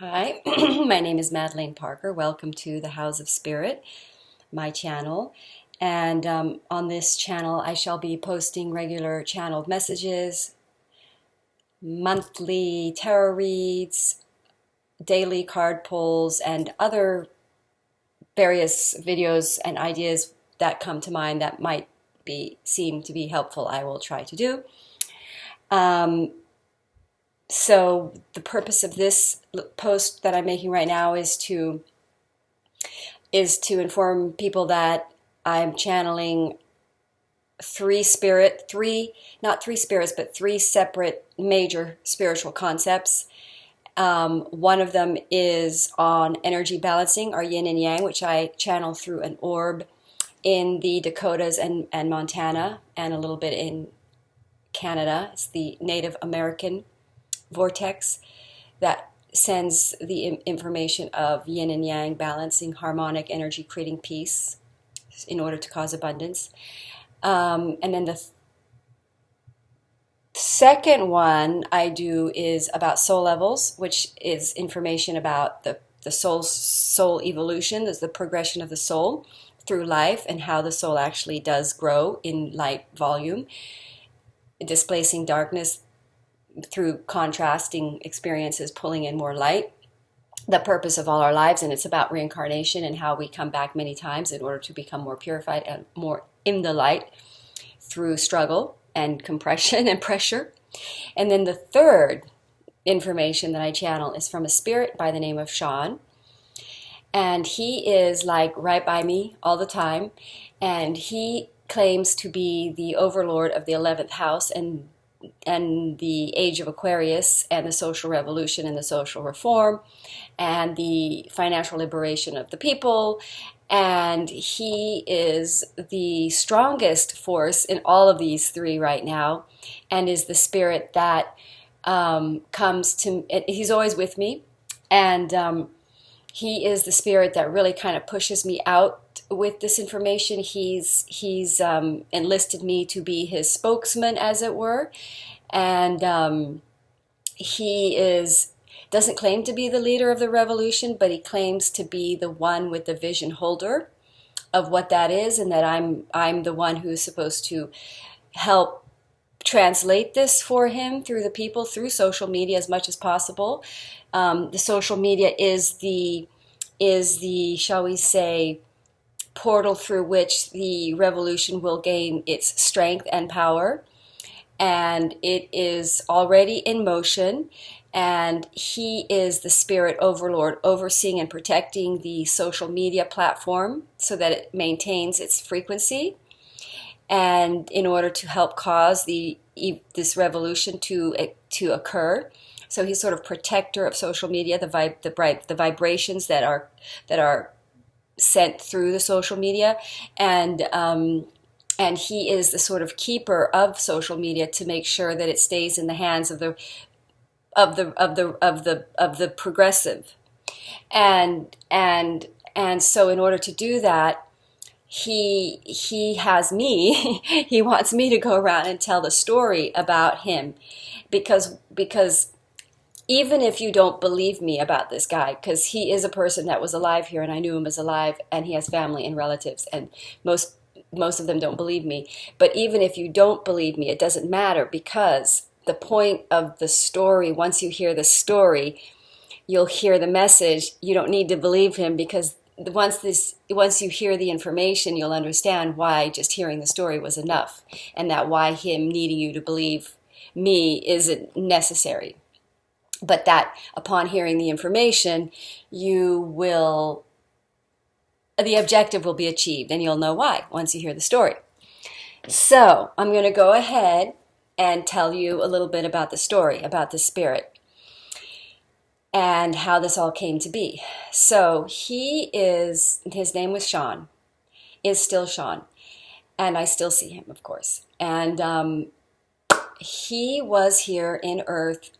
Hi, my name is Madeleine Parker. Welcome to the House of Spirit, my channel. And on this channel, I shall be posting regular channeled messages, monthly tarot reads, daily card pulls, and other various videos and ideas that come to mind that might seem to be helpful. I will try to do. Um, so the purpose of this post that I'm making right now is to inform people that I'm channeling not three spirits, but three separate major spiritual concepts. One of them is on energy balancing, or yin and yang, which I channel through an orb in the Dakotas and Montana, and a little bit in Canada. It's the Native American vortex that sends the information of yin and yang, balancing harmonic energy, creating peace in order to cause abundance. And then the second one I do is about soul levels, which is information about the soul evolution. There's the progression of the soul through life and how the soul actually does grow in light volume, displacing darkness through contrasting experiences, pulling in more light. The purpose of all our lives, and it's about reincarnation and how we come back many times in order to become more purified and more in the light through struggle and compression and pressure. And then the third information that I channel is from a spirit by the name of Sean. And he is like right by me all the time. And he claims to be the overlord of the 11th house and the age of Aquarius and the social revolution and the social reform and the financial liberation of the people. And he is the strongest force in all of these three right now, and is the spirit that comes to, he's always with me. And he is the spirit that really kind of pushes me out with this information. He's enlisted me to be his spokesman, as it were. And he doesn't claim to be the leader of the revolution, but he claims to be the one with the vision holder of what that is, and that I'm the one who's supposed to help translate this for him through the people, through social media as much as possible. The social media is the shall we say, portal through which the revolution will gain its strength and power. And it is already in motion. And he is the spirit overlord, overseeing and protecting the social media platform so that it maintains its frequency, and in order to help cause this revolution to occur. So he's sort of protector of social media, the vibrations that are sent through the social media, and he is the sort of keeper of social media to make sure that it stays in the hands of the progressive. And so in order to do that, he has me. He wants me to go around and tell the story about him, because even if you don't believe me about this guy, because he is a person that was alive here and I knew him as alive, and he has family and relatives, and most of them don't believe me. But even if you don't believe me, it doesn't matter, because the point of the story, once you hear the story, you'll hear the message. You don't need to believe him, because once you hear the information, you'll understand why just hearing the story was enough, and that why him needing you to believe me isn't necessary. But that upon hearing the information, the objective will be achieved, and you'll know why once you hear the story. So I'm going to go ahead and tell you a little bit about the story, about the spirit, and how this all came to be. So his name was Sean, is still Sean, and I still see him, of course. And he was here in Earth.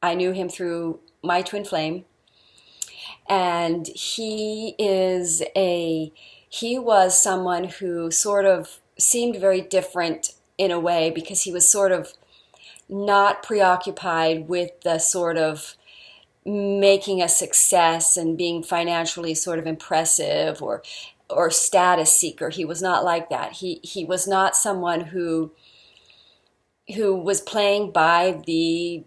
I knew him through my twin flame, and he was someone who sort of seemed very different in a way, because he was sort of not preoccupied with the sort of making a success and being financially sort of impressive or status seeker. He was not like that. He was not someone who was playing by the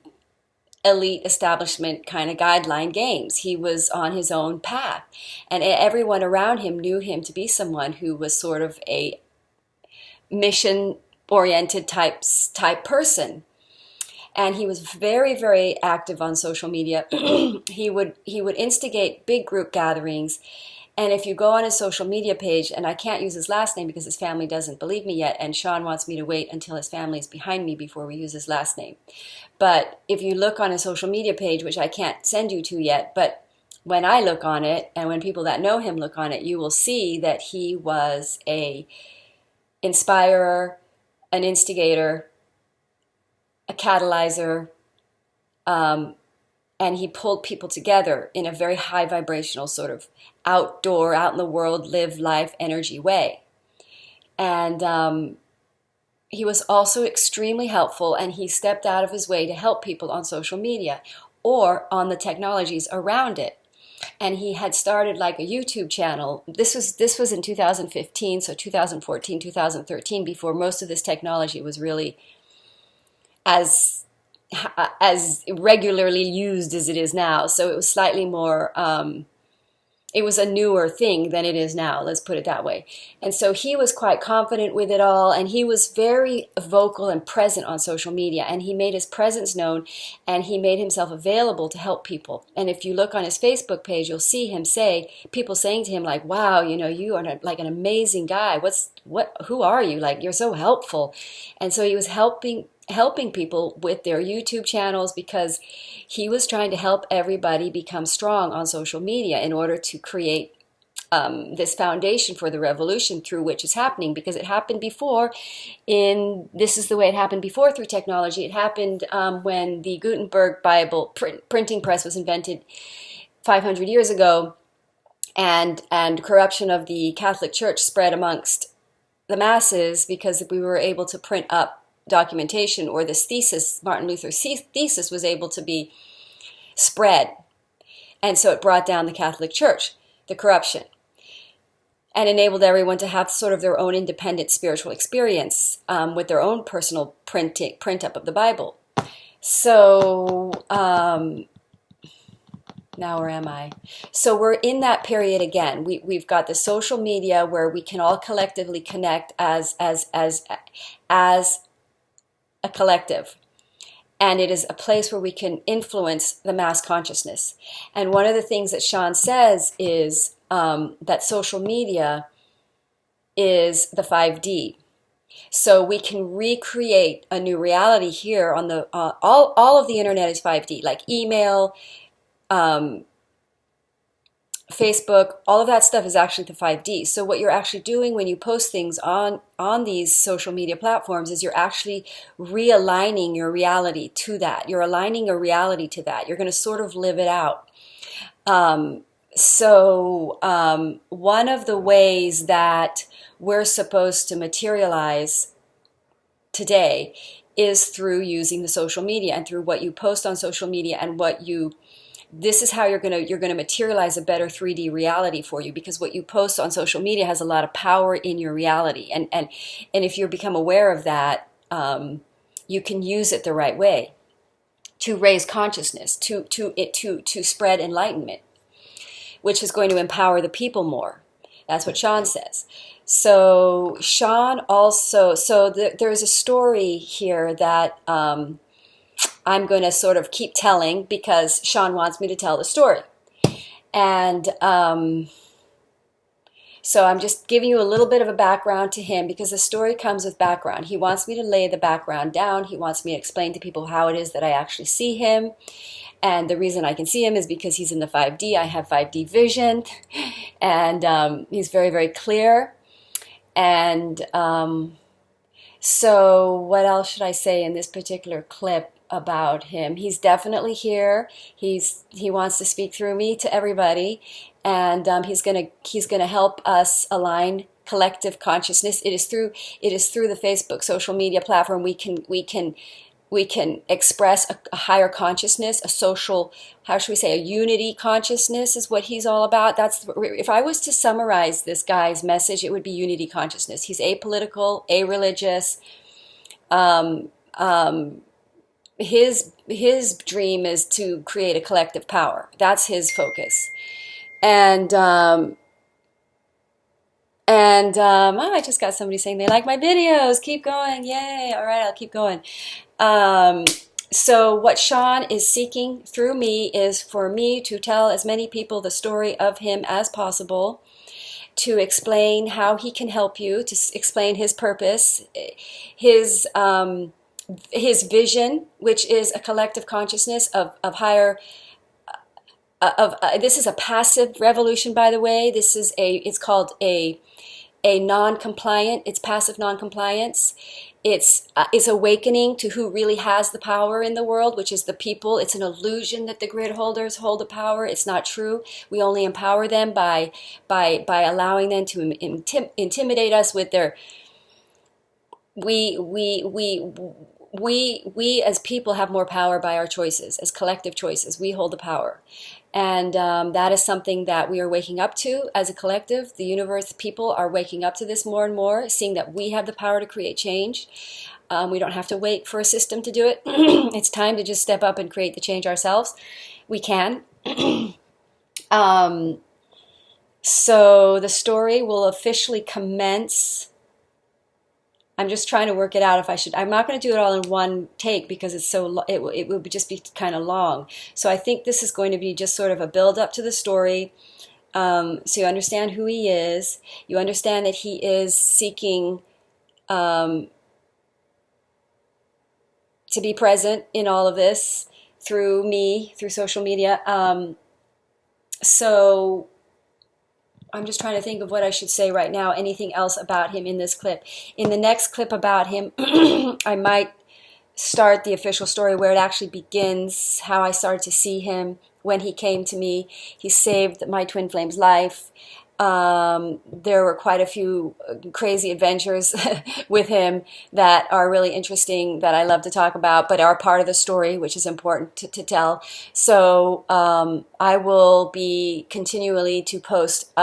elite establishment kind of guideline games. He was on his own path, and everyone around him knew him to be someone who was sort of a mission oriented type person. And he was very, very active on social media. He would instigate big group gatherings. And if you go on his social media page, and I can't use his last name because his family doesn't believe me yet, and Sean wants me to wait until his family is behind me before we use his last name. But if you look on his social media page, which I can't send you to yet, but when I look on it, and when people that know him look on it, you will see that he was a inspirer, an instigator, a catalyzer, and he pulled people together in a very high vibrational sort of outdoor, out in the world, live life energy way. And he was also extremely helpful, and he stepped out of his way to help people on social media or on the technologies around it. And he had started like a YouTube channel. This was in 2015, so 2014, 2013, before most of this technology was really as regularly used as it is now. So it was slightly more, it was a newer thing than it is now, let's put it that way. And so he was quite confident with it all, and he was very vocal and present on social media, and he made his presence known, and he made himself available to help people. And if you look on his Facebook page, you'll see him people saying to him like, wow, you are like an amazing guy. Who are you? Like, you're so helpful. And so he was helping people with their YouTube channels because he was trying to help everybody become strong on social media in order to create this foundation for the revolution through which is happening, because it happened before. This is the way it happened before through technology. It happened when the Gutenberg Bible printing press was invented 500 years ago, and corruption of the Catholic Church spread amongst the masses because we were able to print up documentation, or this thesis, Martin Luther's thesis, was able to be spread. And so it brought down the Catholic Church, the corruption, and enabled everyone to have sort of their own independent spiritual experience with their own personal print up of the Bible. So now where am I? So we're in that period again. We've got the social media where we can all collectively connect as a collective, and it is a place where we can influence the mass consciousness. And one of the things that Sean says is that social media is the 5D. So we can recreate a new reality here on the all of the internet is 5D, like email, Facebook, all of that stuff is actually the 5D. So what you're actually doing when you post things on these social media platforms is you're actually realigning your reality to that. You're aligning a reality to that. You're going to sort of live it out. So one of the ways that we're supposed to materialize today is through using the social media and through what you post on social media and this is how you're going to materialize a better 3D reality for you, because what you post on social media has a lot of power in your reality, and if you become aware of that, you can use it the right way to raise consciousness, to spread enlightenment, which is going to empower the people more. That's what Sean says. So Sean also, there's a story here that I'm going to sort of keep telling because Sean wants me to tell the story. And so I'm just giving you a little bit of a background to him because the story comes with background. He wants me to lay the background down. He wants me to explain to people how it is that I actually see him. And the reason I can see him is because he's in the 5D. I have 5D vision. And he's very, very clear. And so what else should I say in this particular clip about him? He's definitely here. He wants to speak through me to everybody, and he's gonna help us align collective consciousness. It is through the Facebook social media platform we can we can express a higher consciousness, a social, how should we say, a unity consciousness is what he's all about. That's, if I was to summarize this guy's message, it would be unity consciousness. He's apolitical, areligious. Um, um, his dream is to create a collective power. That's his focus. And oh, I just got somebody saying they like my videos. Keep going. Yay. All right, I'll keep going. Um, so what Sean is seeking through me is for me to tell as many people the story of him as possible, to explain how he can help you, to explain his purpose, his his vision, which is a collective consciousness of higher. This is a passive revolution, by the way. This is it's called a non-compliant. It's passive non-compliance. It's awakening to who really has the power in the world, which is the people. It's an illusion that the grid holders hold the power. It's not true. We only empower them by allowing them to intimidate us with their. We as people have more power by our choices, as collective choices. We hold the power. And that is something that we are waking up to as a collective. The universe, people are waking up to this more and more, seeing that we have the power to create change. We don't have to wait for a system to do it. It's time to just step up and create the change ourselves. We can. So the story will officially commence. I'm just trying to work it out if I should. I'm not going to do it all in one take because it's so it would just be kind of long. So I think this is going to be just sort of a build up to the story. So you understand who he is. You understand that he is seeking to be present in all of this through me, through social media. So I'm just trying to think of what I should say right now. Anything else about him in this clip? In the next clip about him, I might start the official story where it actually begins, how I started to see him when he came to me. He saved my twin flame's life. There were quite a few crazy adventures with him that are really interesting that I love to talk about, but are part of the story, which is important to tell. So I will be continually to post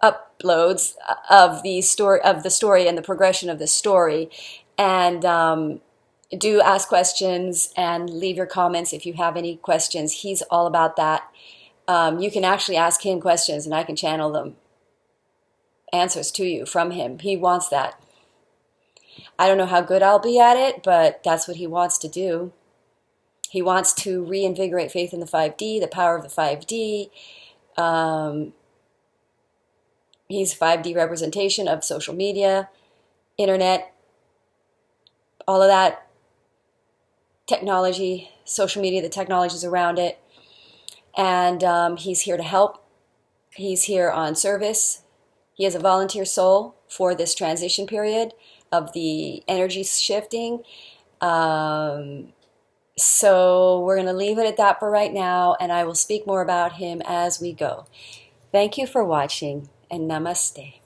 uploads of the story and the progression of the story, and do ask questions and leave your comments if you have any questions. He's all about that. You can actually ask him questions and I can channel them answers to you from him. He wants that. I don't know how good I'll be at it, but that's what he wants to do. He wants to reinvigorate faith in the 5D, the power of the 5D. He's 5D representation of social media, internet, all of that technology, social media, the technologies around it. And he's here to help. He's here on service. He is a volunteer soul for this transition period of the energy shifting. So we're going to leave it at that for right now, and I will speak more about him as we go. Thank you for watching, and namaste.